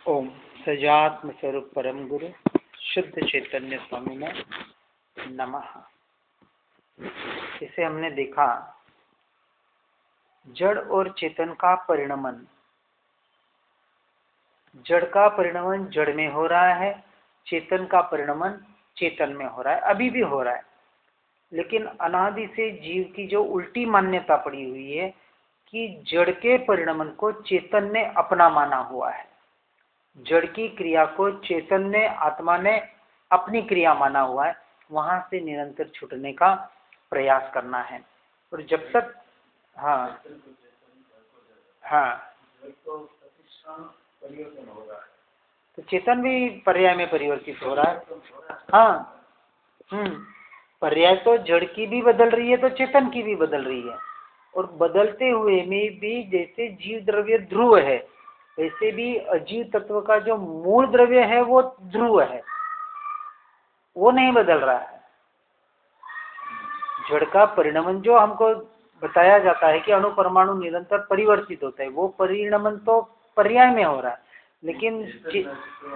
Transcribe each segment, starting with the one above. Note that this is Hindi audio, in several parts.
ओम सजात्म स्वरूप परम गुरु शुद्ध चैतन्य स्वामी में नमः। इसे हमने देखा जड़ और चेतन का परिणमन। जड़ का परिणमन जड़ में हो रहा है, चेतन का परिणमन चेतन में हो रहा है, अभी भी हो रहा है। लेकिन अनादि से जीव की जो उल्टी मान्यता पड़ी हुई है कि जड़ के परिणमन को चेतन ने अपना माना हुआ है, जड़ की क्रिया को चेतन ने, आत्मा ने अपनी क्रिया माना हुआ है, वहां से निरंतर छूटने का प्रयास करना है। और जब तक हाँ तो चेतन भी पर्याय में परिवर्तित हो रहा है। हाँ पर्याय तो जड़ की भी बदल रही है तो चेतन की भी बदल रही है। और बदलते हुए में भी जैसे जीव द्रव्य ध्रुव है, वैसे भी अजीव तत्व का जो मूल द्रव्य है वो ध्रुव है, वो नहीं बदल रहा है। जड़ का परिणमन जो हमको बताया जाता है कि अणु परमाणु निरंतर परिवर्तित होता है, वो परिणमन तो पर्याय में हो रहा है। लेकिन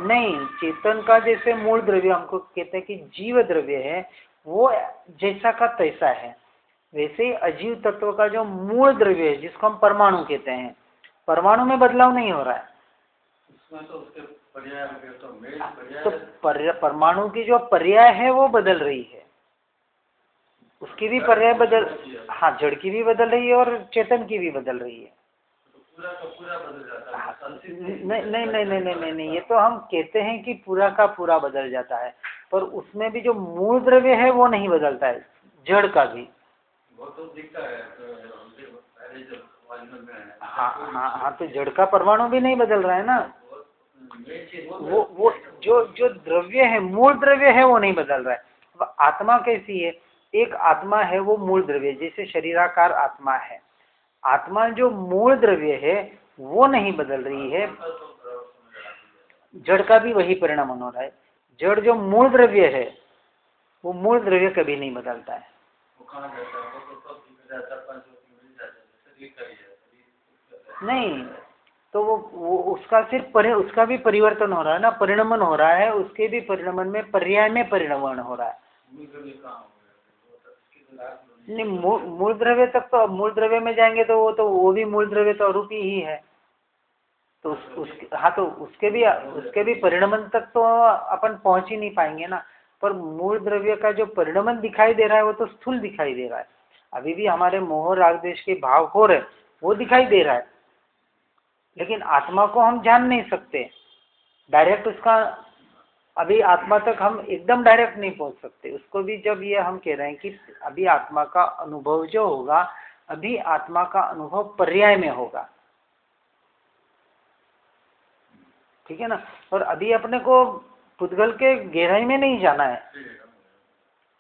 नहीं, चेतन का जैसे मूल द्रव्य हमको कहते हैं कि जीव द्रव्य है, वो जैसा का तैसा है, वैसे ही अजीव तत्व का जो मूल द्रव्य है जिसको हम परमाणु कहते हैं, परमाणु में बदलाव नहीं हो रहा है। तो परमाणु की जो पर्याय है वो बदल रही है, उसकी भी पर्याय बदल, हाँ जड़ की भी बदल रही है और चेतन की भी बदल रही है। पूरा का पूरा बदल जाता है। नहीं, ये तो हम कहते हैं कि पूरा का पूरा बदल जाता है, पर उसमें भी जो मूल द्रव्य है वो नहीं बदलता है, जड़ का भी। वो तो दिखता है हाँ तो जड़ का परमाणु भी नहीं बदल रहा है ना। वो जो द्रव्य है, मूल द्रव्य है, वो नहीं बदल रहा है। अब आत्मा कैसी है? एक आत्मा है वो मूल द्रव्य, जैसे शरीराकार आत्मा है। आत्मा जो मूल द्रव्य है वो नहीं बदल रही है, जड़ का भी वही परिणाम हो रहा है। जड़ जो मूल द्रव्य है वो मूल द्रव्य कभी नहीं बदलता है। नहीं तो वो उसका सिर्फ उसका भी परिवर्तन हो रहा है ना, परिणमन हो रहा है, उसके भी परिणमन में पर्याय में परिणमन हो रहा है। नहीं, मूल द्रव्य तक तो, मूल द्रव्य में जाएंगे तो वो भी मूल द्रव्य तो अरूपी ही है। तो तो उसके भी परिणमन तक तो अपन पहुंच ही नहीं पाएंगे ना। पर मूल द्रव्य का जो परिणमन दिखाई दे रहा है वो तो स्थूल दिखाई दे रहा है। अभी भी हमारे मोह राग द्वेष के भाव हो रहे, वो दिखाई दे रहा है, लेकिन आत्मा को हम जान नहीं सकते डायरेक्ट। उसका अभी आत्मा तक हम एकदम डायरेक्ट नहीं पहुंच सकते उसको भी। जब ये हम कह रहे हैं कि अभी आत्मा का अनुभव जो होगा, अभी आत्मा का अनुभव पर्याय में होगा, ठीक है ना। और अभी अपने को पुद्गल के गहराई में नहीं जाना है,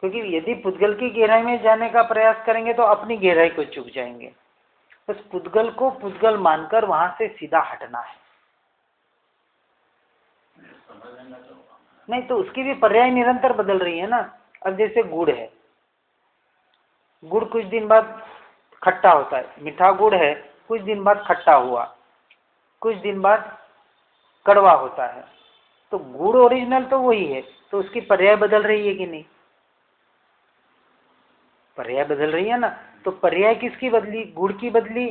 क्योंकि यदि पुद्गल की गहराई में जाने का प्रयास करेंगे तो अपनी गहराई को चूक जाएंगे। बस पुद्गल को पुद्गल मानकर वहां से सीधा हटना है। नहीं तो उसकी भी पर्याय निरंतर बदल रही है ना। अब जैसे गुड़ है, गुड़ कुछ दिन बाद खट्टा होता है, मीठा गुड़ है, कुछ दिन बाद खट्टा हुआ, कुछ दिन बाद कड़वा होता है। तो गुड़ ओरिजिनल तो वही है, तो उसकी पर्याय बदल रही है कि नहीं? पर्याय बदल रही है ना। तो पर्याय किसकी बदली? गुड़ की बदली,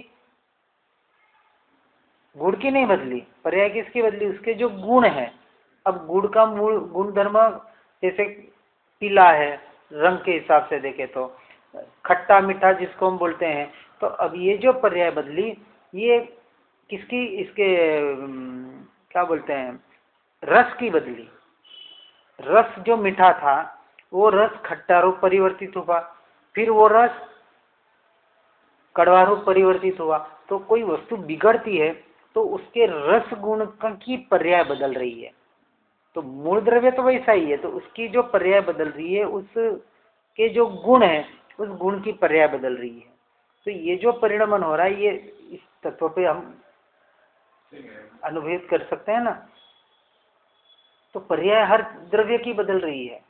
गुड़ की नहीं बदली। पर्याय किसकी बदली? उसके जो गुण है। अब गुड़ का मूल गुण धर्म जैसे पीला है, रंग के हिसाब से देखे तो खट्टा मीठा जिसको हम बोलते हैं। तो अब ये जो पर्याय बदली, ये किसकी, इसके क्या बोलते हैं, रस की बदली। रस जो मीठा था वो रस खट्टा रूप परिवर्तित हुआ, फिर वो रस कड़वा रूप परिवर्तित हुआ। तो कोई वस्तु बिगड़ती है तो उसके रस गुण की पर्याय बदल रही है। तो मूल द्रव्य तो वैसा ही है, तो उसकी जो पर्याय बदल रही है, उसके जो गुण है उस गुण की पर्याय बदल रही है। तो ये जो परिणमन हो रहा है, ये इस तत्व पे हम अनुभव कर सकते हैं ना। तो पर्याय हर द्रव्य की बदल रही है,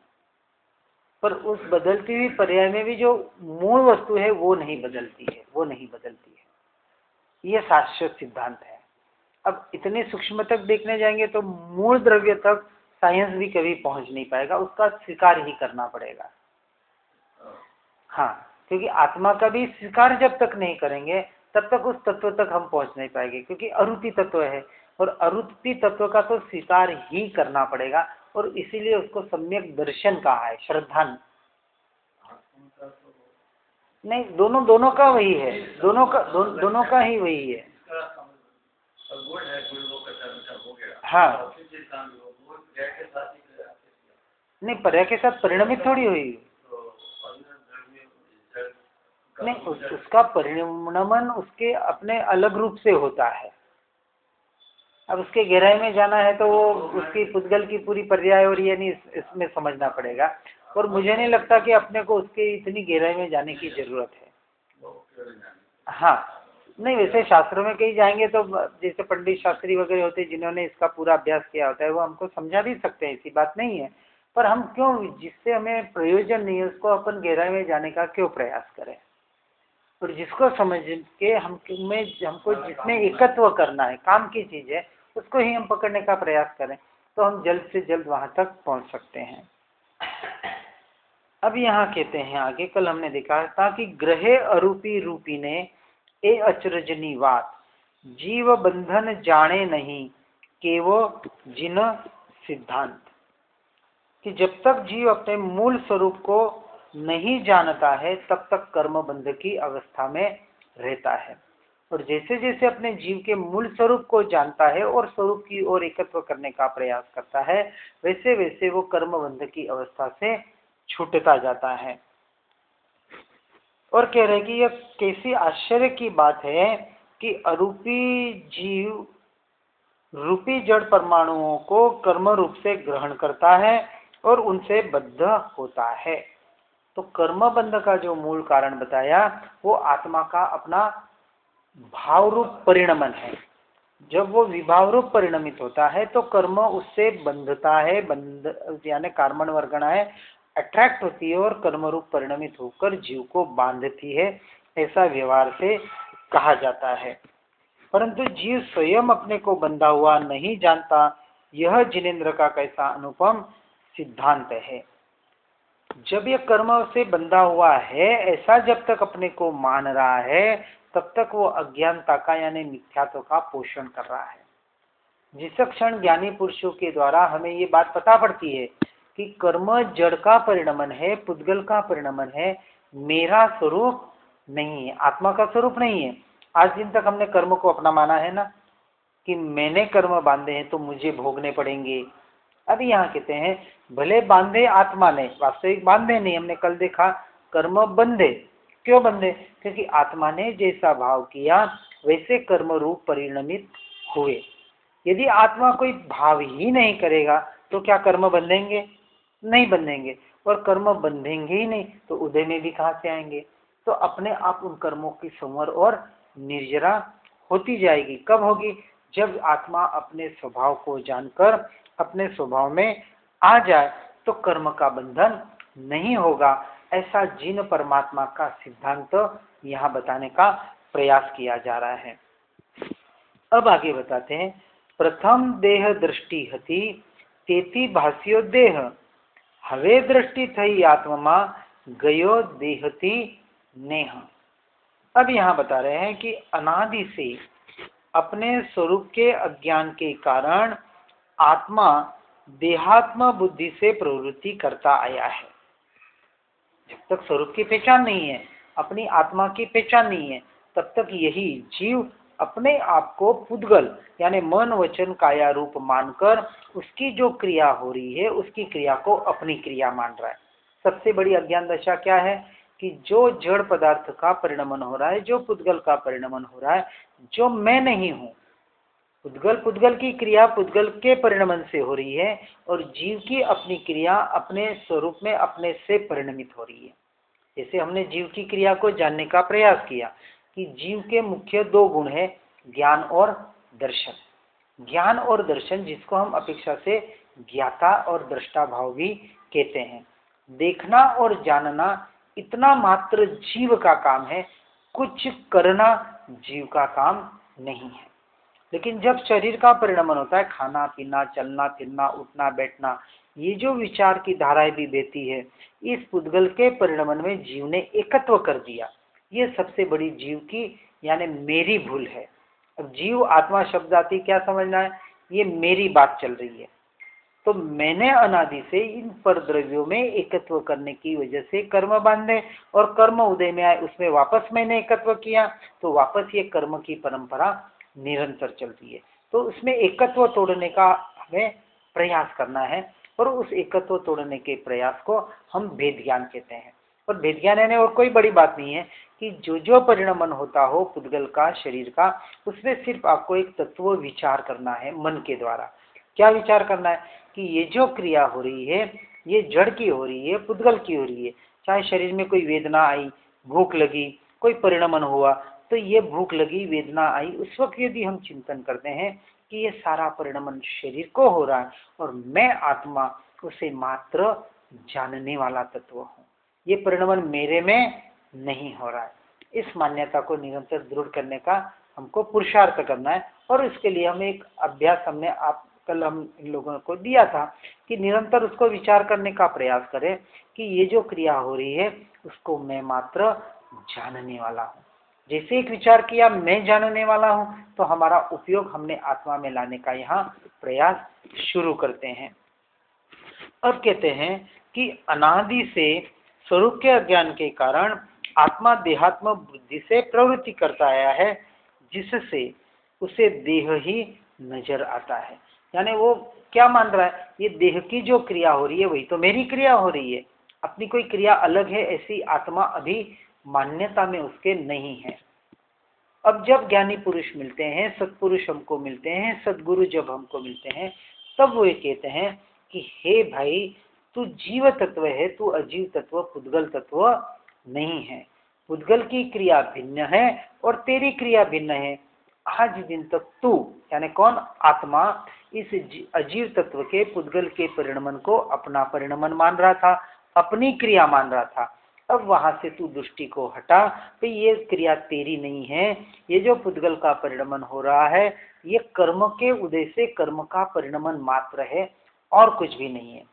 पर उस बदलती हुई पर्याय में भी जो मूल वस्तु है वो नहीं बदलती है, वो नहीं बदलती है। ये शाश्वत सिद्धांत है। अब इतने सूक्ष्म तक देखने जाएंगे तो मूल द्रव्य तक साइंस भी कभी पहुंच नहीं पाएगा, उसका स्वीकार ही करना पड़ेगा। हाँ, क्योंकि आत्मा का भी स्वीकार जब तक नहीं करेंगे तब तक उस तत्व तक हम पहुंच नहीं पाएंगे, क्योंकि अरूपी तत्व है और अरूपी तत्व का तो स्वीकार ही करना पड़ेगा, और इसीलिए उसको सम्यक दर्शन कहा है, श्रद्धा नहीं। दोनों का वही है, दोनों का ही वही है। हाँ, नहीं, पर्या के साथ परिणमित थोड़ी हुई, नहीं, उसका परिणमन उसके अपने अलग रूप से होता है। अब उसके गहराई में जाना है तो वो उसकी पुद्गल की पूरी पर्याय और ये नहीं इसमें समझना पड़ेगा, और मुझे नहीं लगता कि अपने को उसके इतनी गहराई में जाने की जरूरत है। हाँ, नहीं, वैसे शास्त्रों में कहीं जाएंगे तो जैसे पंडित शास्त्री वगैरह होते हैं जिन्होंने इसका पूरा अभ्यास किया होता है, वो हमको समझा भी सकते हैं, ऐसी बात नहीं है। पर हम क्यों, जिससे हमें प्रयोजन नहीं है उसको अपन गहराई में जाने का क्यों प्रयास करें, और जिसको समझ के हमको जिसमें एकत्व करना है, काम की चीज है, उसको ही हम पकड़ने का प्रयास करें तो हम जल्द से जल्द वहां तक पहुंच सकते हैं। अब यहाँ कहते हैं आगे, कल हमने देखा था कि ग्रहे अरूपी रूपी ने ए अचरजनी बात, जीव बंधन जाने नहीं केवो जिन सिद्धांत, कि जब तक जीव अपने मूल स्वरूप को नहीं जानता है तब तक कर्म बंध की अवस्था में रहता है, और जैसे जैसे अपने जीव के मूल स्वरूप को जानता है और स्वरूप की ओर एकत्व करने का प्रयास करता है, वैसे वैसे वो कर्म बंध की अवस्था से छूटता जाता है। और कह रहे कि यह कैसी आश्चर्य की बात है कि अरूपी जीव रूपी जड़ परमाणुओं को कर्म रूप से ग्रहण करता है और उनसे बद्ध होता है। तो कर्म बंध का जो मूल कारण बताया वो आत्मा का अपना भाव रूप परिणमन है। जब वो विभाव रूप परिणमित होता है तो कर्म उससे बंधता है, बंध यानी कार्मण वर्गणा है, अट्रैक्ट होती है और कर्म रूप परिणमित होकर जीव को बांधती है, ऐसा व्यवहार से कहा जाता है। परंतु जीव स्वयं अपने को बंधा हुआ नहीं जानता, यह जिनेन्द्र का कैसा अनुपम सिद्धांत है। जब यह कर्म से बंधा हुआ है ऐसा जब तक अपने को मान रहा है तब तक वो अज्ञानता का यानी मिथ्यात्व का पोषण कर रहा है। जिस क्षण ज्ञानी पुरुषों के द्वारा हमें ये बात पता पड़ती है कि कर्म जड़ का परिणमन है, पुद्गल का परिणमन है, मेरा स्वरूप नहीं है, आत्मा का स्वरूप नहीं है। आज दिन तक हमने कर्म को अपना माना है ना, कि मैंने कर्म बांधे हैं तो मुझे भोगने पड़ेंगे। अभी यहाँ कहते हैं भले बांधे आत्मा ने, वास्तविक बांधे नहीं। हमने कल देखा कर्म बंधे, क्यों बंधे? क्योंकि आत्मा ने जैसा भाव किया वैसे कर्म रूप परिणमित हुए। यदि आत्मा कोई भाव ही नहीं करेगा तो क्या कर्म बंधेंगे? नहीं बंधेंगे, और कर्म बंधेंगे ही नहीं तो उदय में भी कहाँ से आएंगे? तो अपने आप उन कर्मों की संवर और निर्जरा होती जाएगी। कब होगी? जब आत्मा अपने स्वभाव को जानकर अपने स्वभाव में आ जाए तो कर्म का बंधन नहीं होगा। ऐसा जिन परमात्मा का सिद्धांत यहाँ बताने का प्रयास किया जा रहा है। अब आगे बताते हैं, प्रथम देह दृष्टि हती तेती भाष्यो देह, हवे दृष्टि थई आत्मा गयो देहती नेह। अब यहाँ बता रहे हैं कि अनादि से अपने स्वरूप के अज्ञान के कारण आत्मा देहात्म बुद्धि से प्रवृत्ति करता आया है। जब तक स्वरूप की पहचान नहीं है, अपनी आत्मा की पहचान नहीं है, तब तक यही जीव अपने आप को पुद्गल यानी मन वचन काया रूप मानकर उसकी जो क्रिया हो रही है उसकी क्रिया को अपनी क्रिया मान रहा है। सबसे बड़ी अज्ञान दशा क्या है कि जो जड़ पदार्थ का परिणमन हो रहा है, जो पुद्गल का परिणमन हो रहा है, जो मैं नहीं हूँ, पुद्गल की क्रिया पुद्गल के परिणमन से हो रही है और जीव की अपनी क्रिया अपने स्वरूप में अपने से परिणमित हो रही है। जैसे हमने जीव की क्रिया को जानने का प्रयास किया कि जीव के मुख्य दो गुण है, ज्ञान और दर्शन। ज्ञान और दर्शन जिसको हम अपेक्षा से ज्ञाता और दृष्टा भाव भी कहते हैं। देखना और जानना इतना मात्र जीव का काम है, कुछ करना जीव का काम नहीं है। लेकिन जब शरीर का परिणमन होता है, खाना पीना, चलना फिरना, उठना बैठना, ये जो विचार की धाराएं भी बहती है, इस पुद्गल के परिणमन में जीव ने एकत्व कर दिया। ये सबसे बड़ी जीव की यानी मेरी भूल है। अब जीव आत्मा शब्द आती क्या समझना है, ये मेरी बात चल रही है। तो मैंने अनादि से इन पर द्रव्यों में एकत्व करने की वजह से कर्म बांधे, और कर्म उदय में आए, उसमें वापस मैंने एकत्व किया, तो वापस ये कर्म की परंपरा निरंतर चलती है। तो उसमें एकत्व तोड़ने का हमें प्रयास करना है, और उस एकत्व तोड़ने के प्रयास को हम भेद ज्ञान कहते हैं। और भेद ज्ञान यानी और कोई बड़ी बात नहीं है कि जो जो परिणमन होता हो पुद्गल का, शरीर का, उसमें सिर्फ आपको एक तत्व विचार करना है मन के द्वारा। क्या विचार करना है कि ये जो क्रिया हो रही है, ये जड़ की हो रही है, पुद्गल की हो रही है। चाहे शरीर में कोई वेदना आई, भूख लगी, कोई परिणमन हुआ, तो ये भूख लगी, वेदना आई, उस वक्त यदि हम चिंतन करते हैं कि ये सारा परिणमन शरीर को हो रहा है और मैं आत्मा उसे मात्र जानने वाला तत्व हूँ, ये परिणमन मेरे में नहीं हो रहा है, इस मान्यता को निरंतर दृढ़ करने का हमको पुरुषार्थ करना है। और इसके लिए हम एक अभ्यास हमने कल हम इन लोगों को दिया था कि निरंतर उसको विचार करने का प्रयास करें कि ये जो क्रिया हो रही है उसको मैं मात्र जानने वाला हूँ। जैसे एक विचार किया मैं जानने वाला हूँ, तो हमारा उपयोग हमने आत्मा में लाने का यहाँ प्रयास शुरू करते हैं। अब कहते हैं कि अनादि से स्वरूप के अज्ञान के कारण आत्मा देहात्म बुद्धि से प्रवृत्ति करता आया है, जिससे उसे देह ही नजर आता है। यानी वो क्या मान रहा है, ये देह की जो क्रिया हो रही है वही तो मेरी क्रिया हो रही है, अपनी कोई क्रिया अलग है ऐसी आत्मा अभी मान्यता में उसके नहीं है। अब जब ज्ञानी पुरुष मिलते हैं, सत्पुरुष हमको मिलते हैं, सद्गुरु जब हमको मिलते हैं, तब वो ये कहते हैं कि हे भाई, तू जीव तत्व है, तू अजीव तत्व, पुद्गल तत्व नहीं है। पुद्गल की क्रिया भिन्न है और तेरी क्रिया भिन्न है। आज दिन तक तू यानी कौन, आत्मा, इस अजीव तत्व के, पुद्गल के परिणमन को अपना परिणमन मान रहा था, अपनी क्रिया मान रहा था। अब वहां से तू दृष्टि को हटा, तो ये क्रिया तेरी नहीं है, ये जो पुद्गल का परिणमन हो रहा है ये कर्म के उदय से कर्म का परिणमन मात्र है और कुछ भी नहीं है।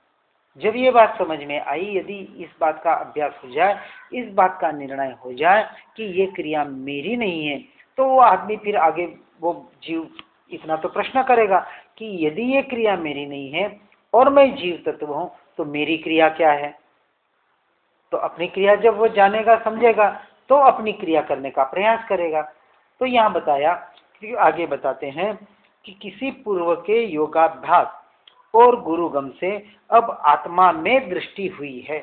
जब ये बात समझ में आई, यदि इस बात का अभ्यास हो जाए, इस बात का निर्णय हो जाए कि ये क्रिया मेरी नहीं है, तो वो आदमी फिर आगे, वो जीव इतना तो प्रश्न करेगा कि यदि ये क्रिया मेरी नहीं है और मैं जीव तत्व हूं, तो मेरी क्रिया क्या है। तो अपनी क्रिया जब वो जानेगा समझेगा तो अपनी क्रिया करने का प्रयास करेगा। तो यहाँ बताया कि आगे बताते हैं कि किसी पूर्व के योगाभ्यास और गुरुगम से अब आत्मा में दृष्टि हुई है।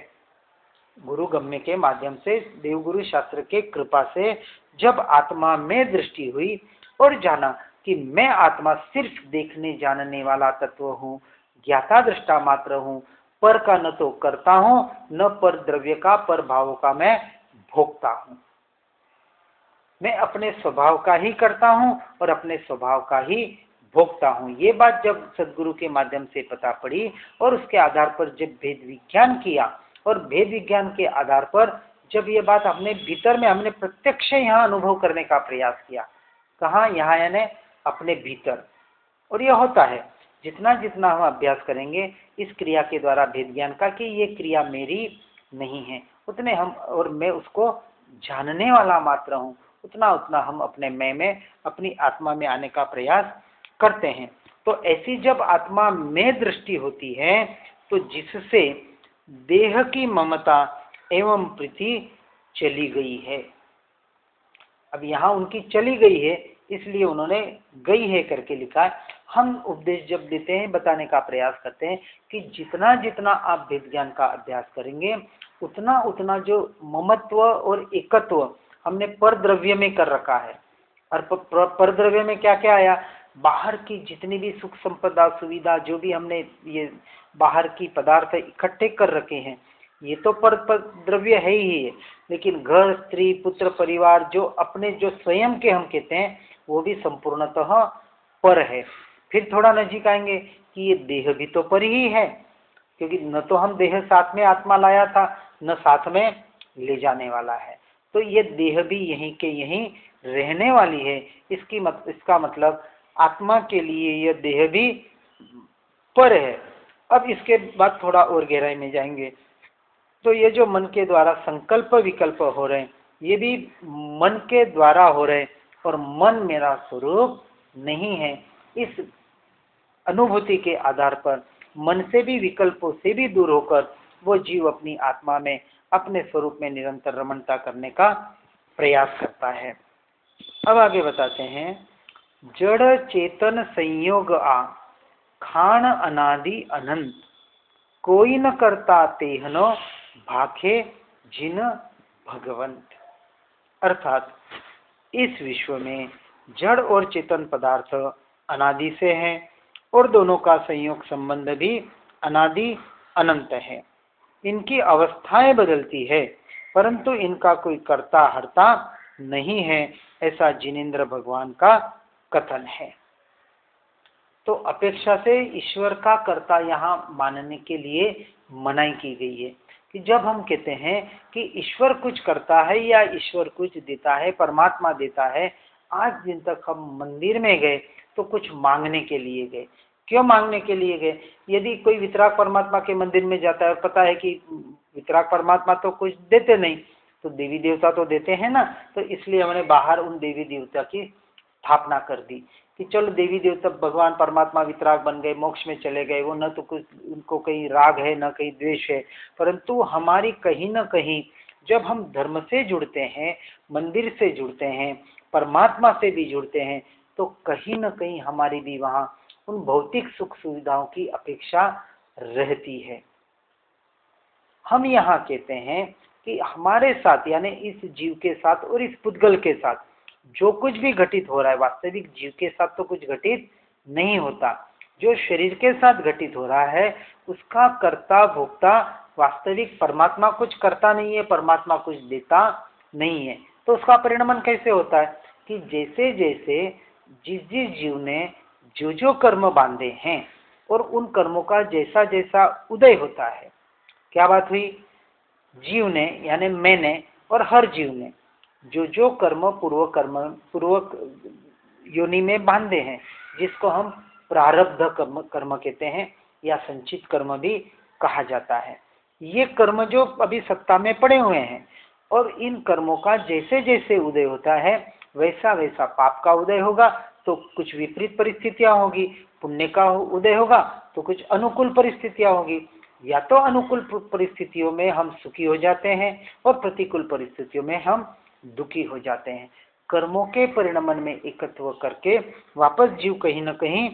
गुरुगम्य के माध्यम से, देवगुरु शास्त्र के कृपा से जब आत्मा में दृष्टि हुई और जाना कि मैं आत्मा सिर्फ देखने जानने वाला तत्व हूँ, ज्ञाता दृष्टा मात्र हूँ, पर का न तो करता हूँ, न पर द्रव्य का, पर भाव का मैं भोगता हूँ। मैं अपने स्वभाव का ही करता हूँ और अपने स्वभाव का ही भोगता हूँ। ये बात जब सदगुरु के माध्यम से पता पड़ी और उसके आधार पर जब भेद विज्ञान किया, और भेद विज्ञान के आधार पर जब ये बात अपने भीतर में हमने प्रत्यक्ष यहाँ अनुभव करने का प्रयास किया, कहाँ, यहाँ यानी अपने भीतर। और यह होता है जितना जितना हम अभ्यास करेंगे इस क्रिया के द्वारा भेद ज्ञान का कि ये क्रिया मेरी नहीं है, उतने हम, और मैं उसको जानने वाला मात्र हूँ, उतना उतना हम अपने मैं में, अपनी आत्मा में आने का प्रयास करते हैं। तो ऐसी जब आत्मा में दृष्टि होती है तो जिससे देह की ममता एवं प्रीति चली गई है। अब यहाँ उनकी चली गई है इसलिए उन्होंने गई है करके लिखा है। हम उपदेश जब देते हैं, बताने का प्रयास करते हैं कि जितना जितना आप भेद ज्ञान का अभ्यास करेंगे उतना उतना जो ममत्व और एकत्व हमने पर द्रव्य में कर रखा है। और पर द्रव्य में क्या क्या आया, बाहर की जितनी भी सुख संपदा सुविधा, जो भी हमने ये बाहर की पदार्थ इकट्ठे कर रखे हैं, ये तो पर द्रव्य है ही है। लेकिन घर, स्त्री, पुत्र, परिवार, जो अपने जो स्वयं के हम कहते हैं, वो भी संपूर्णतः पर है। फिर थोड़ा नजीक आएंगे कि ये देह भी तो पर ही है, क्योंकि न तो हम देह साथ में आत्मा लाया था, न साथ में ले जाने वाला है। तो ये देह भी यहीं के यहीं रहने वाली है। इसका मतलब आत्मा के लिए यह देह भी पर है। अब इसके बाद थोड़ा और गहराई में जाएंगे तो ये जो मन के द्वारा संकल्प विकल्प हो रहे हैं, ये भी मन के द्वारा हो रहे हैं और मन मेरा स्वरूप नहीं है। इस अनुभूति के आधार पर मन से भी विकल्पों से भी दूर होकर वो जीव अपनी आत्मा में अपने स्वरूप में निरंतर रमणता करने का प्रयास करता है। अब आगे बताते हैं, जड़ चेतन संयोग आ खान अनादि अनंत, कोई न करता तेहनो भाखे जिन भगवंत। अर्थात इस विश्व में जड़ और चेतन पदार्थ अनादि से हैं और दोनों का संयोग संबंध भी अनादि अनंत है। इनकी अवस्थाएं बदलती है परंतु इनका कोई कर्ता हर्ता नहीं है, ऐसा जिनेंद्र भगवान का कथन है। तो अपेक्षा से ईश्वर का कर्ता यहाँ मानने के लिए मनाही की गई है कि जब हम कहते हैं कि ईश्वर कुछ करता है या ईश्वर कुछ देता है, परमात्मा देता है, आज दिन तक हम मंदिर में गए तो कुछ मांगने के लिए गए। क्यों मांगने के लिए गए? यदि कोई वितराग परमात्मा के मंदिर में जाता है और पता है कि वितराग परमात्मा तो कुछ देते नहीं, तो देवी देवता तो देते हैं ना, तो इसलिए हमने बाहर उन देवी देवता की स्थापना कर दी कि चलो देवी देवता भगवान परमात्मा वितराग बन गए, मोक्ष में चले गए, वो न तो कुछ उनको कहीं राग है न कहीं द्वेष है, परंतु हमारी कहीं न कहीं जब हम धर्म से जुड़ते हैं, मंदिर से जुड़ते हैं, परमात्मा से भी जुड़ते हैं, तो कहीं न कहीं हमारी भी वहाँ उन भौतिक सुख सुविधाओं की अपेक्षा रहती है। हम यहाँ कहते हैं कि हमारे साथ यानी इस जीव के साथ और इस पुद्गल के साथ जो कुछ भी घटित हो रहा है, वास्तविक जीव के साथ तो कुछ घटित नहीं होता। जो शरीर के साथ घटित हो रहा है उसका कर्ता भोक्ता वास्तविक परमात्मा कुछ करता नहीं है, परमात्मा कुछ देता नहीं है। तो उसका परिणमन कैसे होता है कि जैसे जैसे जिस जिस जीव ने जो जो कर्म बांधे हैं और उन कर्मों का जैसा जैसा उदय होता है, क्या बात हुई, जीव ने यानी मैंने और हर जीव ने जो जो कर्म पूर्वक योनि में बांधे हैं, जिसको हम प्रारब्ध कर्म कहते हैं या संचित कर्म भी कहा जाता है, ये कर्म जो अभी सत्ता में पड़े हुए हैं और इन कर्मों का जैसे जैसे उदय होता है वैसा वैसा पाप का उदय होगा तो कुछ विपरीत परिस्थितियां होगी, पुण्य का उदय होगा तो कुछ अनुकूल परिस्थितियां होगी। या तो अनुकूल परिस्थितियों में हम सुखी हो जाते हैं और प्रतिकूल परिस्थितियों में हम दुखी हो जाते हैं। कर्मों के परिणमन में एकत्व करके वापस जीव कहीं न कहीं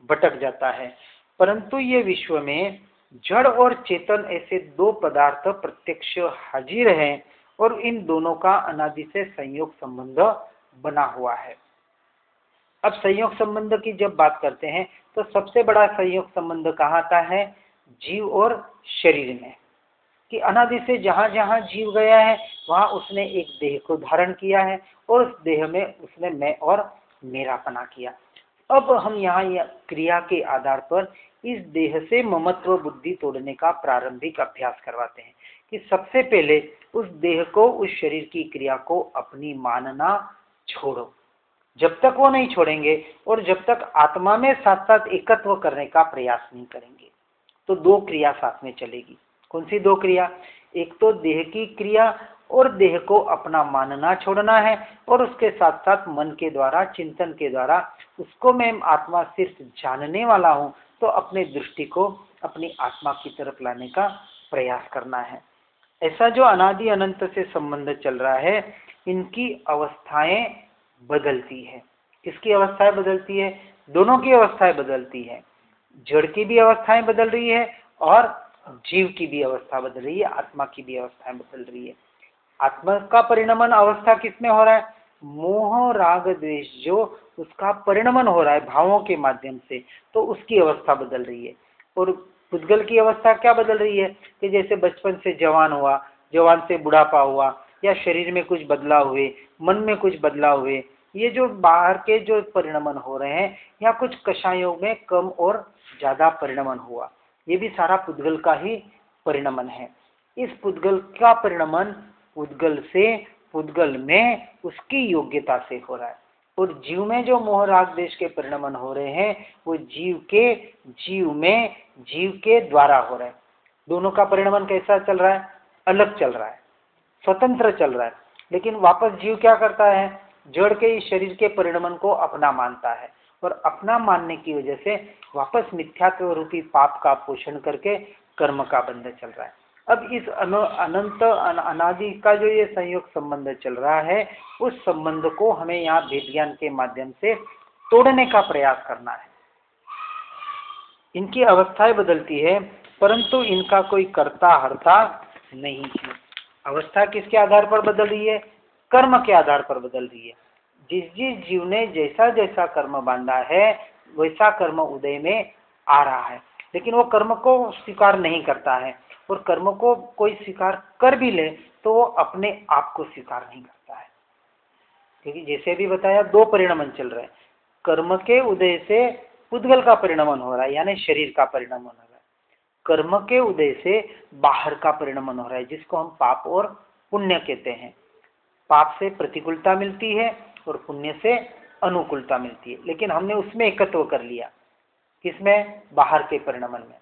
भटक जाता है। परंतु ये विश्व में जड़ और चेतन ऐसे दो पदार्थ प्रत्यक्ष हाजिर हैं और इन दोनों का अनादि से संयोग संबंध बना हुआ है। अब संयोग संबंध की जब बात करते हैं तो सबसे बड़ा संयोग संबंध कहाँ आता है? जीव और शरीर में, कि अनादि से जहाँ जहाँ जीव गया है वहाँ उसने एक देह को धारण किया है और उस देह में उसने मैं और मेरापना किया। अब हम यहाँ क्रिया के आधार पर इस देह से ममत्व बुद्धि तोड़ने का प्रारंभिक अभ्यास करवाते हैं कि सबसे पहले उस देह को, उस शरीर की क्रिया को अपनी मानना छोड़ो। जब तक वो नहीं छोड़ेंगे और जब तक आत्मा में साथ साथ एकत्व करने का प्रयास नहीं करेंगे तो दो क्रिया साथ में चलेगी। कौन सी दो क्रिया? एक तो देह की क्रिया और देह को अपना मानना छोड़ना है और उसके साथ साथ मन के द्वारा, चिंतन के द्वारा उसको मैं आत्मा सिर्फ जानने वाला हूँ तो अपने दृष्टि को अपनी आत्मा की तरफ लाने का प्रयास करना है। ऐसा जो अनादि अनंत से संबंध चल रहा है, इनकी अवस्थाएं बदलती है। किसकी अवस्थाएं बदलती है? दोनों की अवस्थाएं बदलती है। जड़ की भी अवस्थाएं बदल रही है और जीव की भी अवस्था बदल रही है, आत्मा की भी अवस्थाएं बदल रही है। आत्मा का परिणमन अवस्था किसमें हो रहा है? मोह राग द्वेष जो उसका परिणमन हो रहा है भावों के माध्यम से, तो उसकी अवस्था बदल रही है। और पुद्गल की अवस्था क्या बदल रही है कि जैसे बचपन से जवान हुआ, जवान से बुढ़ापा हुआ, या शरीर में कुछ बदलाव हुए, मन में कुछ बदलाव हुए, ये जो बाहर के जो परिणमन हो रहे हैं या कुछ कषायों में कम और ज्यादा परिणमन हुआ, ये भी सारा पुद्गल का ही परिणमन है। इस पुद्गल का परिणमन पुद्गल से पुद्गल में उसकी योग्यता से हो रहा है। और जीव में जो मोह राग देश के परिणमन हो रहे हैं वो जीव के द्वारा हो रहे हैं। दोनों का परिणमन कैसा चल रहा है? अलग चल रहा है, स्वतंत्र चल रहा है। लेकिन वापस जीव क्या करता है? जड़ के इस शरीर के परिणमन को अपना मानता है, और अपना मानने की वजह से वापस मिथ्यात्व रूपी पाप का पोषण करके कर्म का बंध चल रहा है। अब इस अनंत अनादि का जो ये संयोग संबंध चल रहा है, उस संबंध को हमें यहाँ भेद ज्ञान के माध्यम से तोड़ने का प्रयास करना है। इनकी अवस्थाएं बदलती है, परंतु इनका कोई कर्ता हर्ता नहीं है। अवस्था किसके आधार पर बदल रही है? कर्म के आधार पर बदल रही है। जिस जिस जीव ने जैसा जैसा कर्म बांधा है वैसा कर्म उदय में आ रहा है, लेकिन वो कर्म को स्वीकार नहीं करता है, और कर्म को कोई स्वीकार कर भी ले तो वो अपने आप को स्वीकार नहीं करता है। क्योंकि जैसे भी बताया, दो परिणमन चल रहे हैं। कर्म के उदय से पुद्गल का परिणमन हो रहा है, यानी शरीर का परिणमन हो रहा है। कर्म के उदय से बाहर का परिणमन हो रहा है, जिसको हम पाप और पुण्य कहते हैं। पाप से प्रतिकूलता मिलती है और पुण्य से अनुकूलता मिलती है, लेकिन हमने उसमें एकत्व कर लिया। किसमें? बाहर के परिणमन में।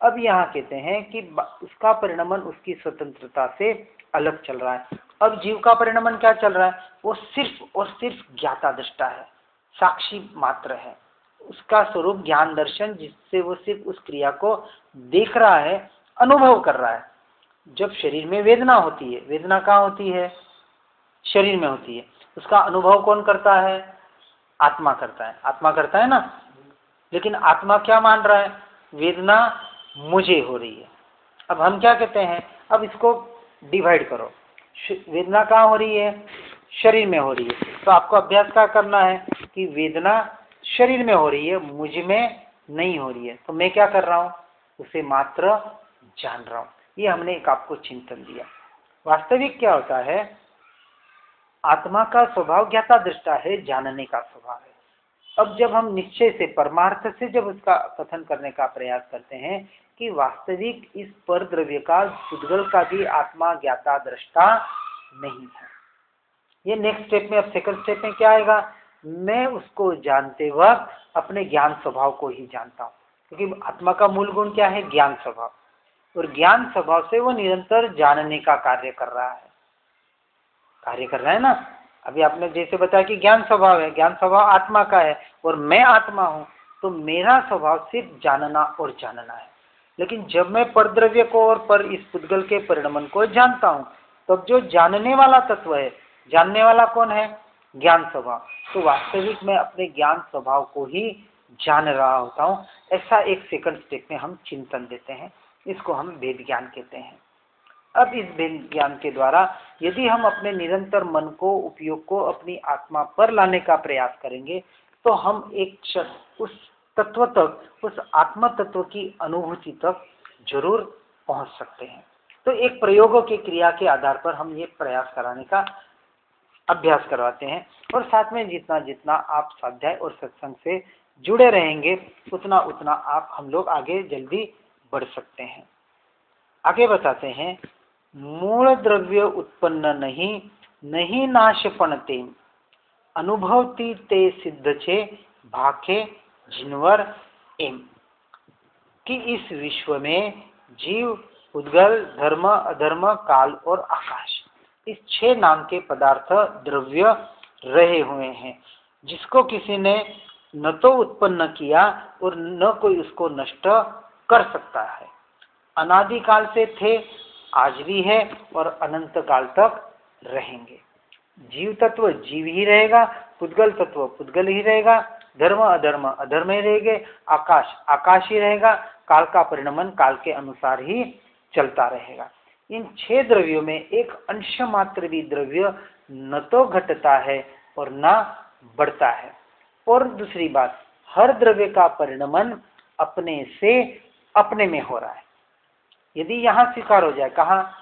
अब यहाँ कहते हैं कि उसका परिणमन उसकी स्वतंत्रता से अलग चल रहा है। अब जीव का परिणमन क्या चल रहा है? वो सिर्फ और सिर्फ ज्ञाता दृष्टा है, साक्षी मात्र है। उसका स्वरूप ज्ञान दर्शन, जिससे वो सिर्फ उस क्रिया को देख रहा है, अनुभव कर रहा है। जब शरीर में वेदना होती है, वेदना कहाँ होती है? शरीर में होती है। उसका अनुभव कौन करता है? आत्मा करता है। आत्मा करता है ना। लेकिन आत्मा क्या मान रहा है? वेदना मुझे हो रही है। अब हम क्या कहते हैं? अब इसको डिवाइड करो। वेदना कहाँ हो रही है? शरीर में हो रही है। तो आपको अभ्यास क्या करना है कि वेदना शरीर में हो रही है, मुझ में नहीं हो रही है। तो मैं क्या कर रहा हूँ? उसे मात्र जान रहा हूँ। ये हमने एक आपको चिंतन दिया। वास्तविक क्या होता है? आत्मा का स्वभाव ज्ञाता दृष्टा है, जानने का स्वभाव है। अब जब हम निश्चय से, परमार्थ से जब उसका कथन करने का प्रयास करते हैं कि वास्तविक इस पर द्रव्य का, पुद्गल का भी आत्मा ज्ञाता दृष्टा नहीं है। ये नेक्स्ट स्टेप में, अब सेकंड स्टेप में क्या आएगा? मैं उसको जानते वक्त अपने ज्ञान स्वभाव को ही जानता हूँ, क्योंकि आत्मा का मूल गुण क्या है? ज्ञान स्वभाव। और ज्ञान स्वभाव से वो निरंतर जानने का कार्य कर रहा है ना। अभी आपने जैसे बताया कि ज्ञान स्वभाव है, ज्ञान स्वभाव आत्मा का है और मैं आत्मा हूं, तो मेरा स्वभाव सिर्फ जानना और जानना है। लेकिन जब मैं परद्रव्य को और पर इस पुद्गल के परिणमन को जानता हूं, तब जो जानने वाला तत्व है, जानने वाला कौन है? ज्ञान स्वभाव। तो वास्तविक मैं अपने ज्ञान स्वभाव को ही जान रहा होता हूं। ऐसा एक सेकंड स्टेप में हम चिंतन देते हैं। इसको हम वेद ज्ञान कहते हैं। अब इस वेद ज्ञान के द्वारा यदि हम अपने निरंतर मन को, उपयोग को अपनी आत्मा पर लाने का प्रयास करेंगे, तो हम एक क्षण उस तत्व तक, उस आत्म तत्व की अनुभूति तक जरूर पहुंच सकते हैं। तो एक प्रयोगों की क्रिया के आधार पर हम ये प्रयास कराने का अभ्यास करवाते हैं, और साथ में जितना जितना आप स्वाध्याय और सत्संग से जुड़े रहेंगे, उतना उतना हम लोग आगे जल्दी बढ़ सकते हैं। आगे बताते हैं, मूल द्रव्य उत्पन्न नहीं नाशपणते, अनुभवती ते सिद्ध छे भाखे जिनवर एम। कि इस विश्व में जीव, पुद्गल, धर्म, अधर्म, काल और आकाश, इस 6 नाम के पदार्थ द्रव्य रहे हुए हैं, जिसको किसी ने न तो उत्पन्न किया और न कोई उसको नष्ट कर सकता है। अनादिकाल से थे, आज भी है और अनंत काल तक रहेंगे। जीव तत्व जीव ही रहेगा, पुद्गल तत्व पुद्गल ही रहेगा, धर्म अधर्म अधर्म ही रहेंगे, आकाश आकाश ही रहेगा, काल का परिणमन काल के अनुसार ही चलता रहेगा। इन 6 द्रव्यों में एक अंश मात्र भी द्रव्य न तो घटता है और न बढ़ता है। और दूसरी बात, हर द्रव्य का परिणमन अपने से अपने में हो रहा है। यदि यहाँ स्वीकार हो जाए, कहाँ?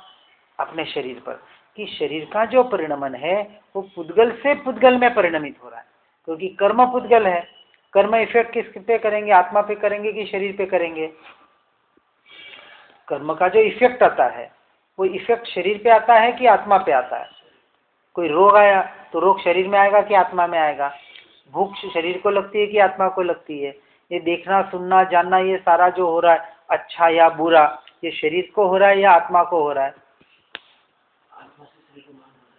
अपने शरीर पर, कि शरीर का जो परिणमन है वो पुद्गल से पुद्गल में परिणमित हो रहा है, क्योंकि कर्म पुद्गल है। कर्म इफेक्ट किस पे करेंगे? आत्मा पे करेंगे कि शरीर पे करेंगे? कर्म का जो इफेक्ट आता है वो इफेक्ट शरीर पे आता है कि आत्मा पे आता है? कोई रोग आया तो रोग शरीर में आएगा कि आत्मा में आएगा? भूख शरीर को लगती है कि आत्मा को लगती है? ये देखना, सुनना, जानना, ये सारा जो हो रहा है अच्छा या बुरा, ये शरीर को हो रहा है या आत्मा को हो रहा है?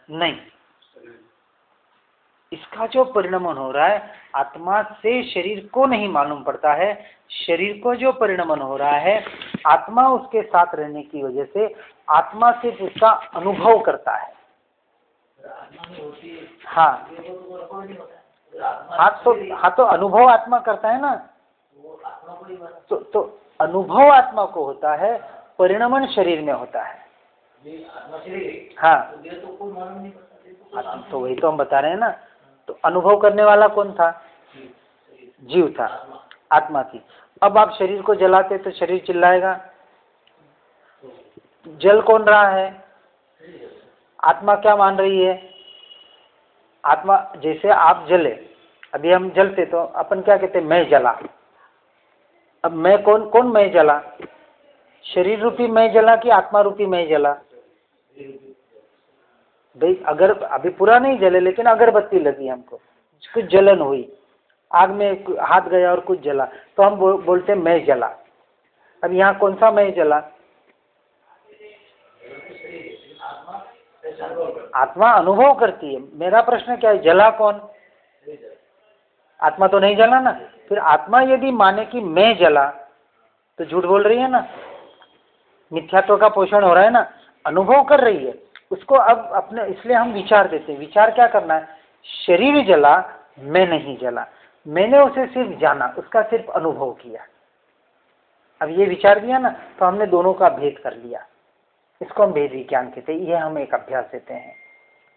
नहीं, इसका जो परिणमन हो रहा है आत्मा से शरीर को नहीं मालूम पड़ता है। शरीर को जो परिणमन हो रहा है आत्मा उसके साथ रहने की वजह से आत्मा सिर्फ उसका अनुभव करता है। हाँ हाँ, तो अनुभव आत्मा करता है ना। तो अनुभव आत्मा को होता है, परिणमन शरीर में होता है। हाँ, तो वही तो हम बता रहे हैं ना। तो अनुभव करने वाला कौन था? जीव था, आत्मा थी। अब आप शरीर को जलाते तो शरीर चिल्लाएगा। जल कौन रहा है? आत्मा क्या मान रही है? आत्मा, जैसे आप जले, अभी हम जलते तो अपन क्या कहते? मैं जला। अब मैं कौन मैं जला? शरीर रूपी मैं जला कि आत्मा रूपी मैं जला? भाई अगर अभी पूरा नहीं जले लेकिन अगरबत्ती लगी, हमको कुछ जलन हुई, आग में हाथ गया और कुछ जला, तो हम बोलते मैं जला। अब यहाँ कौन सा मैं जला? आत्मा अनुभव करती है। मेरा प्रश्न क्या है, जला कौन? आत्मा तो नहीं जला ना। फिर आत्मा यदि माने कि मैं जला तो झूठ बोल रही है ना, मिथ्यात्व का पोषण हो रहा है ना। अनुभव कर रही है उसको। अब अपने, इसलिए हम विचार देते हैं। विचार क्या करना है? शरीर जला, मैं नहीं जला। मैंने उसे सिर्फ जाना, उसका सिर्फ अनुभव किया। अब ये विचार दिया ना, तो हमने दोनों का भेद कर लिया। इसको हम भेद विज्ञान कहते हैं। ये हम एक अभ्यास देते हैं।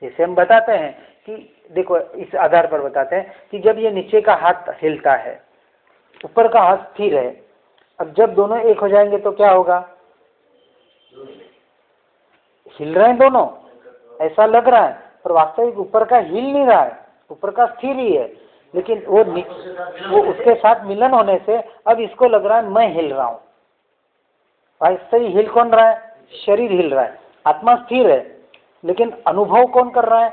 जैसे हम बताते हैं कि देखो, इस आधार पर बताते हैं कि जब ये नीचे का हाथ हिलता है, ऊपर का हाथ स्थिर है। अब जब दोनों एक हो जाएंगे तो क्या होगा? हिल रहे हैं दोनों, ऐसा लग रहा है, पर वास्तविक ऊपर का हिल नहीं रहा है, ऊपर का स्थिर ही है। लेकिन वो उसके साथ मिलन होने से अब इसको लग रहा है मैं हिल रहा हूं। वास्तविक हिल कौन रहा है? शरीर हिल रहा है, आत्मा स्थिर है। लेकिन अनुभव कौन कर रहा है?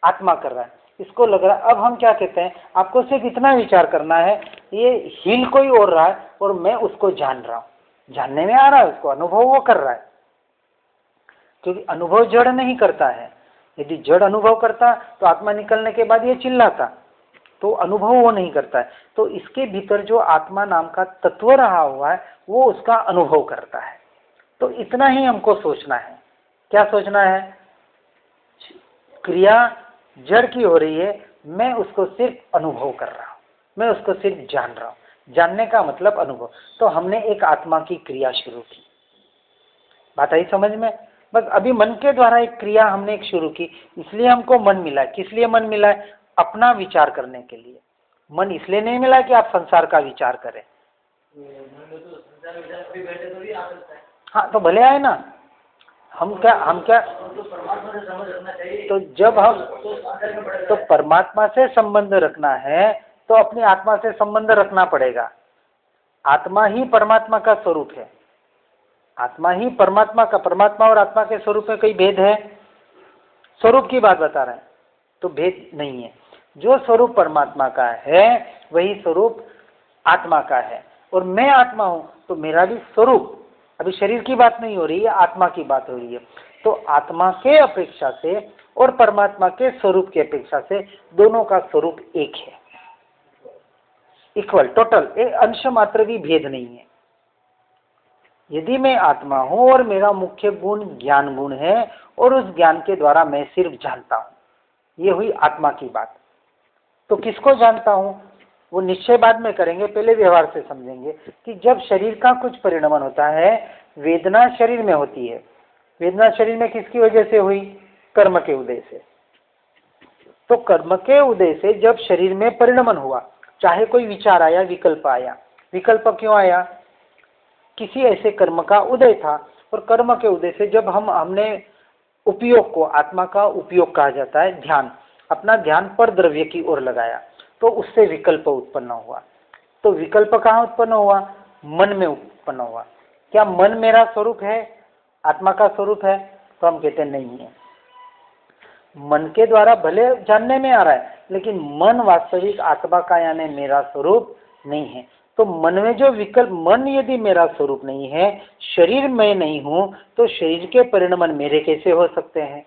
आत्मा कर रहा है। इसको लग रहा है। अब हम क्या कहते हैं, आपको सिर्फ इतना विचार करना है, ये हिल कोई और रहा है और मैं उसको जान रहा हूं। जानने में आ रहा है उसको, अनुभव वो कर रहा है। क्योंकि अनुभव जड़ नहीं करता है। यदि जड़ अनुभव करता तो आत्मा निकलने के बाद ये चिल्लाता। तो अनुभव वो नहीं करता है। तो इसके भीतर जो आत्मा नाम का तत्व रहा हुआ है वो उसका अनुभव करता है। तो इतना ही हमको सोचना है। क्या सोचना है? क्रिया जड़ की हो रही है, मैं उसको सिर्फ अनुभव कर रहा हूं, मैं उसको सिर्फ जान रहा हूं। जानने का मतलब अनुभव। तो हमने एक आत्मा की क्रिया शुरू की। बात आई समझ में? बस अभी मन के द्वारा एक क्रिया हमने एक शुरू की, इसलिए हमको मन मिला है। किस लिए मन मिला है? अपना विचार करने के लिए। मन इसलिए नहीं मिला कि आप संसार का विचार करें। हाँ, तो भले आए ना। हम क्या तो जब हम तो परमात्मा से संबंध रखना है तो अपनी आत्मा से संबंध रखना पड़ेगा। आत्मा ही परमात्मा का स्वरूप है। आत्मा ही परमात्मा का, परमात्मा और आत्मा के स्वरूप में कोई भेद है? स्वरूप की बात बता रहे हैं, तो भेद नहीं है। जो स्वरूप परमात्मा का है वही स्वरूप आत्मा का है। और मैं आत्मा हूं तो मेरा भी स्वरूप, अभी शरीर की बात नहीं हो रही है, आत्मा की बात हो रही है। तो आत्मा के अपेक्षा से और परमात्मा के स्वरूप की अपेक्षा से दोनों का स्वरूप एक है, इक्वल, टोटल। एक अंश मात्र भी भेद नहीं है। यदि मैं आत्मा हूं और मेरा मुख्य गुण ज्ञान गुण है और उस ज्ञान के द्वारा मैं सिर्फ जानता हूं, ये हुई आत्मा की बात। तो किसको जानता हूं वो निश्चय बाद में करेंगे, पहले व्यवहार से समझेंगे कि जब शरीर का कुछ परिणमन होता है, वेदना शरीर में होती है। वेदना शरीर में किसकी वजह से हुई? कर्म के उदय से। तो कर्म के उदय से जब शरीर में परिणमन हुआ, चाहे कोई विचार आया, विकल्प आया। विकल्प क्यों आया? किसी ऐसे कर्म का उदय था, और कर्म के उदय से जब हमने उपयोग को, आत्मा का उपयोग कहा जाता है ध्यान, अपना ध्यान पर द्रव्य की ओर लगाया, तो उससे विकल्प उत्पन्न हुआ। तो विकल्प कहाँ उत्पन्न हुआ? मन में उत्पन्न हुआ। क्या मन मेरा स्वरूप है, आत्मा का स्वरूप है? तो हम कहते हैं नहीं है। मन के द्वारा भले जानने में आ रहा है, लेकिन मन वास्तविक आत्मा का यानी मेरा स्वरूप नहीं है। तो मन में जो विकल्प, मन यदि मेरा स्वरूप नहीं है, शरीर मैं नहीं हूं, तो शरीर के परिणाम मेरे कैसे हो सकते हैं?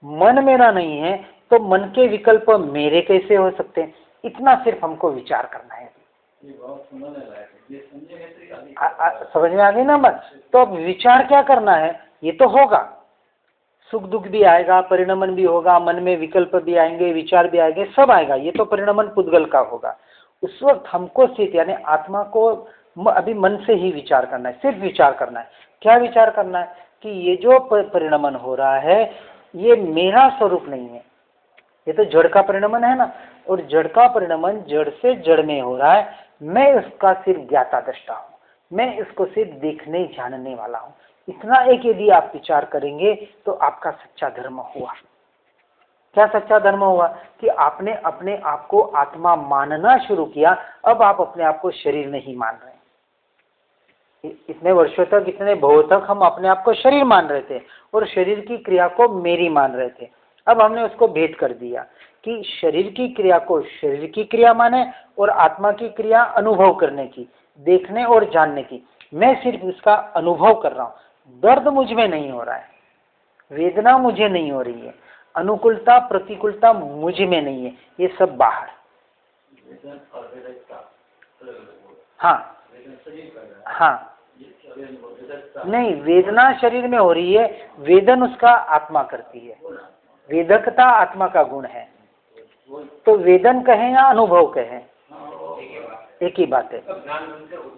मन मेरा नहीं है तो मन के विकल्प मेरे कैसे हो सकते हैं? इतना सिर्फ हमको विचार करना है। समझ में आ गई ना बात? तो अब विचार क्या करना है? ये तो होगा, सुख दुख भी आएगा, परिणमन भी होगा, मन में विकल्प भी आएंगे, विचार भी आएंगे, सब आएगा। ये तो परिणमन पुद्गल का होगा। उस वक्त हमको सिर्फ यानी आत्मा को अभी मन से ही विचार करना है, सिर्फ विचार करना है। क्या विचार करना है? कि ये जो परिणमन हो रहा है ये मेरा स्वरूप नहीं है, ये तो जड़ का परिणमन है ना, और जड़ का परिणमन जड़ से जड़ में हो रहा है। मैं उसका सिर्फ ज्ञाता दृष्टा हूँ, मैं इसको सिर्फ देखने जानने वाला हूँ। इतना एक यदि आप विचार करेंगे तो आपका सच्चा धर्म हुआ। क्या सच्चा धर्म हुआ? कि आपने अपने आप को आत्मा मानना शुरू किया। अब आप अपने आप को शरीर नहीं मान रहे। इतने वर्षों तक, इतने भवों तक हम अपने आप को शरीर मान रहे थे और शरीर की क्रिया को मेरी मान रहे थे। अब हमने उसको भेद कर दिया कि शरीर की क्रिया को शरीर की क्रिया माने और आत्मा की क्रिया अनुभव करने की, देखने और जानने की। मैं सिर्फ उसका अनुभव कर रहा हूँ। दर्द मुझ में नहीं हो रहा है, वेदना मुझे नहीं हो रही है, अनुकूलता प्रतिकूलता मुझ में नहीं है, ये सब बाहर। हाँ हाँ, नहीं, वेदना शरीर में हो रही है, वेदन उसका आत्मा करती है। वेदकता आत्मा का गुण है। तो वेदन कहें या अनुभव कहें, एक ही बात है।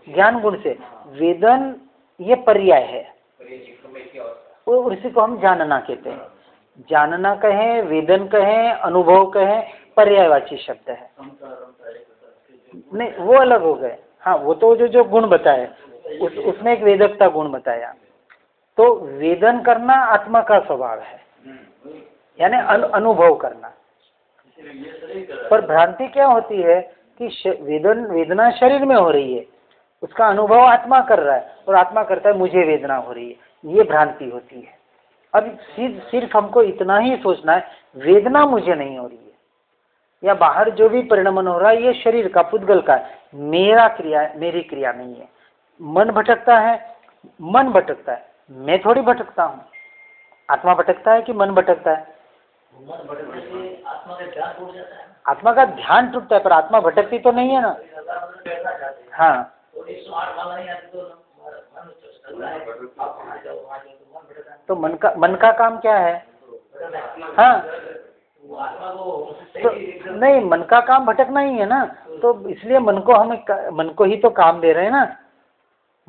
ज्ञान गुण से वेदन ये पर्याय है, और उसी को हम जानना कहते हैं। जानना कहें, वेदन कहें, अनुभव कहें, पर्यायवाची शब्द है। नहीं, वो अलग हो गए। हाँ, वो तो जो गुण बताए उसमें एक वेदकता गुण बताया। तो वेदन करना आत्मा का स्वभाव है, यानी अनुभव करना। पर भ्रांति क्या होती है कि वेदना शरीर में हो रही है, उसका अनुभव आत्मा कर रहा है और आत्मा करता है मुझे वेदना हो रही है, ये भ्रांति होती है। अब सिर्फ हमको इतना ही सोचना है, वेदना मुझे नहीं हो रही है, या बाहर जो भी परिणमन हो रहा है ये शरीर का पुद्गल का है, मेरी क्रिया नहीं है। मन भटकता है, मन भटकता है, मैं थोड़ी भटकता हूँ। आत्मा भटकता है कि मन भटकता है? मन भटकने से आत्मा का ध्यान टूट जाता है। आत्मा का ध्यान टूटता है, पर आत्मा भटकती तो नहीं है ना। हाँ, तो मन का काम क्या है? हाँ, तो नहीं, मन का काम भटकना ही है ना। तो इसलिए मन को ही तो काम दे रहे हैं ना।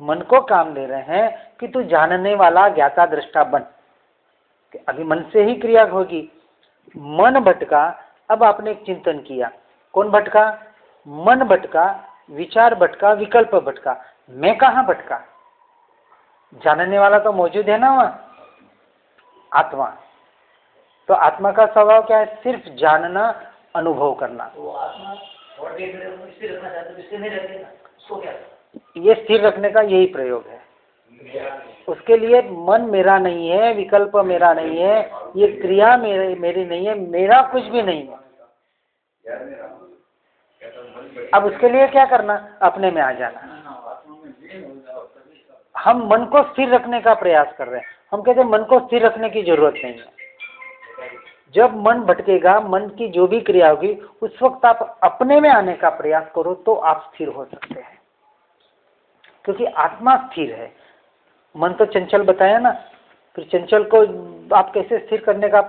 मन को काम दे रहे हैं कि तू जानने वाला ज्ञाता दृष्टा बन। अभी मन से ही क्रिया होगी। मन भटका, अब आपने एक चिंतन किया। कौन भटका? मन भटका, विचार भटका, विकल्प भटका। मैं कहाँ भटका? जानने वाला तो मौजूद है ना वहाँ, आत्मा। तो आत्मा का स्वभाव क्या है? सिर्फ जानना, अनुभव करना। ये स्थिर रखने का यही प्रयोग है। उसके लिए मन मेरा नहीं है, विकल्प मेरा नहीं है, ये क्रिया मेरी नहीं है, मेरा कुछ भी नहीं है। अब उसके लिए क्या करना? अपने में आ जाना। हम मन को स्थिर रखने का प्रयास कर रहे हैं। हम कहते हैं मन को स्थिर रखने की जरूरत नहीं है। जब मन भटकेगा, मन की जो भी क्रिया होगी, उस वक्त आप अपने में आने का प्रयास करो तो आप स्थिर हो सकते हैं, क्योंकि आत्मा स्थिर है। मन तो चंचल बताया ना, फिर चंचल को आप कैसे स्थिर करने का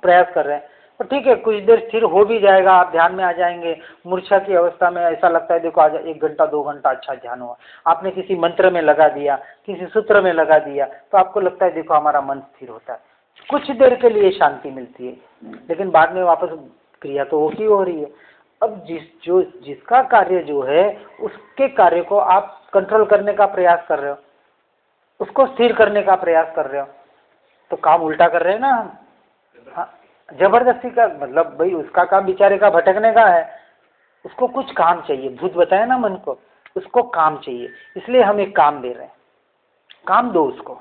प्रयास कर रहे हैं? तो ठीक है, कुछ देर स्थिर हो भी जाएगा, आप ध्यान में आ जाएंगे। मूर्छा की अवस्था में ऐसा लगता है देखो आज 1 घंटा 2 घंटा अच्छा ध्यान हुआ। आपने किसी मंत्र में लगा दिया, किसी सूत्र में लगा दिया, तो आपको लगता है देखो हमारा मन स्थिर होता है। कुछ देर के लिए शांति मिलती है, लेकिन बाद में वापस क्रिया तो वो की हो रही है। अब जिसका कार्य जो है, उसके कार्य को आप कंट्रोल करने का प्रयास कर रहे हो, उसको स्थिर करने का प्रयास कर रहे हो, तो काम उल्टा कर रहे हैं ना हम। हाँ, जबरदस्ती का मतलब भाई उसका काम बेचारे का भटकने का है, उसको कुछ काम चाहिए। भूत बताया ना मन को, उसको काम चाहिए, इसलिए हम एक काम दे रहे हैं। काम दो उसको।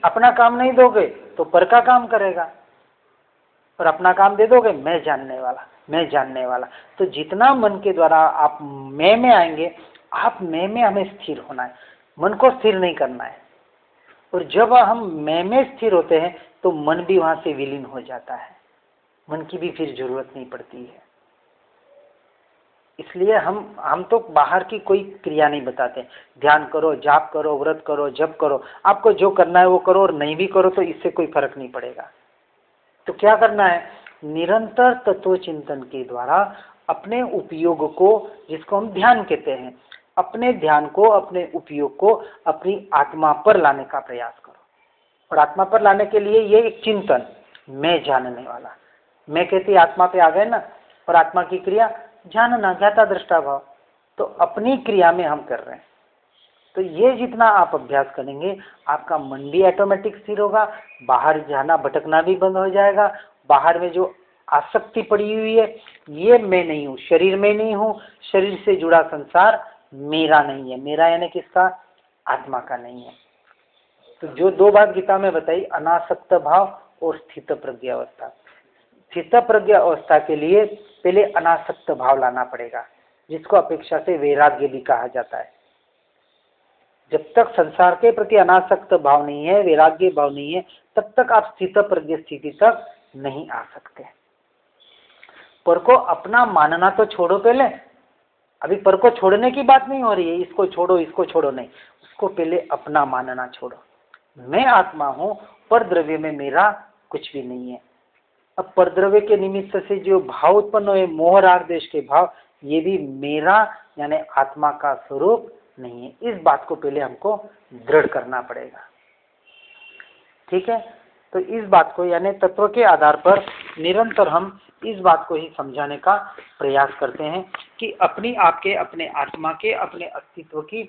अपना काम नहीं दोगे तो पर का काम करेगा। और अपना काम दे दोगे मैं जानने वाला, मैं जानने वाला। तो जितना मन के द्वारा आप मैं में आएंगे, आप मैं में हमें स्थिर होना है, मन को स्थिर नहीं करना है। और जब हम मैं में स्थिर होते हैं तो मन भी वहां से विलीन हो जाता है, मन की भी फिर जरूरत नहीं पड़ती है। इसलिए हम तो बाहर की कोई क्रिया नहीं बताते, ध्यान करो, जाप करो, व्रत करो, जप करो, आपको जो करना है वो करो, और नहीं भी करो तो इससे कोई फर्क नहीं पड़ेगा। तो क्या करना है, निरंतर तत्व चिंतन के द्वारा अपने उपयोग को, जिसको हम ध्यान कहते हैं, अपने ध्यान को, अपने उपयोग को अपनी आत्मा पर लाने का प्रयास करो। और आत्मा पर लाने के लिए ये एक चिंतन, मैं जानने वाला, मैं कहती आत्मा पे आ गए ना, और आत्मा की क्रिया जानना, ज्ञाता दृष्टा भाव, तो अपनी क्रिया में हम कर रहे हैं। तो ये जितना आप अभ्यास करेंगे आपका मन भी ऑटोमेटिक स्थिर होगा, बाहर जाना भटकना भी बंद हो जाएगा। बाहर में जो आसक्ति पड़ी हुई है, ये मैं नहीं हूँ, शरीर में नहीं हूँ, शरीर से जुड़ा संसार मेरा नहीं है, मेरा यानी किसका, आत्मा का नहीं है। तो जो दो बात गीता में बताई, अनासक्त भाव और स्थित प्रज्ञा अवस्था। स्थित प्रज्ञा अवस्था के लिए पहले अनासक्त भाव लाना पड़ेगा, जिसको अपेक्षा से वैराग्य भी कहा जाता है। जब तक संसार के प्रति अनासक्त भाव नहीं है, वैराग्य भाव नहीं है, तब तक आप स्थित प्रज्ञ स्थिति तक नहीं आ सकते। पर को अपना मानना तो छोड़ो पहले, अभी पर को छोड़ने की बात नहीं हो रही है, इसको छोड़ो इसको छोड़ो नहीं, उसको पहले अपना मानना छोड़ो। मैं आत्मा हूं, पर द्रव्य में मेरा कुछ भी नहीं है। अब पर द्रव्य के निमित्त से जो भाव उत्पन्न हुए, मोह राग द्वेष के भाव, ये भी मेरा यानी आत्मा का स्वरूप नहीं है। इस बात को पहले हमको दृढ़ करना पड़ेगा, ठीक है। तो इस बात को यानी तत्व के आधार पर निरंतर हम इस बात को ही समझाने का प्रयास करते हैं कि अपनी आपके अपने आत्मा के अपने अस्तित्व की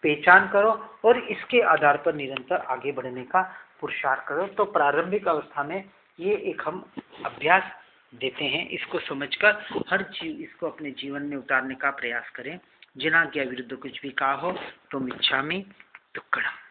पहचान करो और इसके आधार पर निरंतर आगे बढ़ने का पुरुषार्थ करो। तो प्रारंभिक अवस्था में ये एक हम अभ्यास देते हैं, इसको समझकर हर चीज इसको अपने जीवन में उतारने का प्रयास करें। जिना ज्ञा विरुद्ध कुछ भी कहा हो तो मिच्छामि दुक्कड़म।